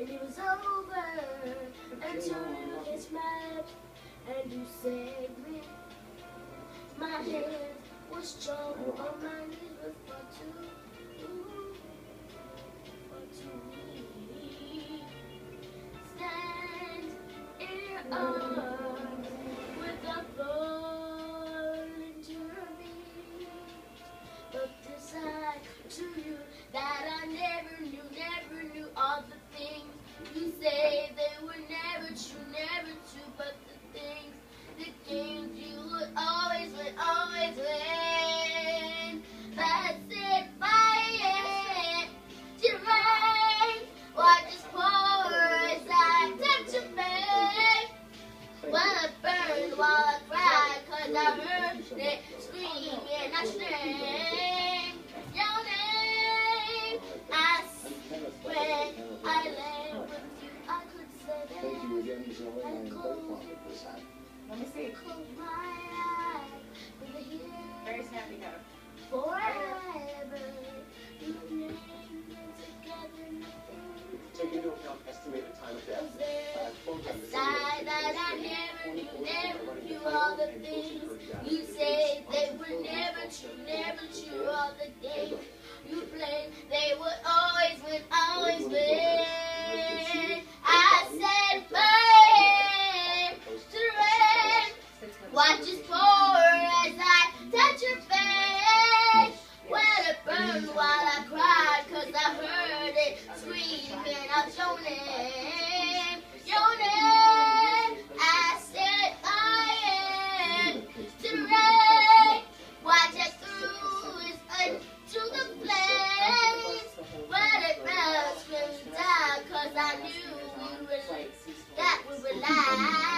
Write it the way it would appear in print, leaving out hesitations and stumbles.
and it was over until you kissed my lips and you saved me. My hands were strong, but my knees were far too weak. Stand in your arms without falling to your knees, but decide to you that I never knew all the things you say they were never true, but the things you would always win. That's it, fire to rain. Watch us pour as I touch your face. While I burn, while I cry, 'cause I heard it scream and I scream your name. When I lay with you, I could say that I close. Let me see. Close my eyes with a here. Very snappy note. Forever, you name it together, nothing. Take into account estimated time of death. A side that I never knew all the things you say they were never true, all the games you played, they would always win. I said, fire to rain. Watch us pour as I touch your face. While it burned, while I cried, 'cause I heard it screaming out your name. I said, fire to rain. Watch us through it unto the flames. While it burned, screamed out, 'cause I knew that we were live.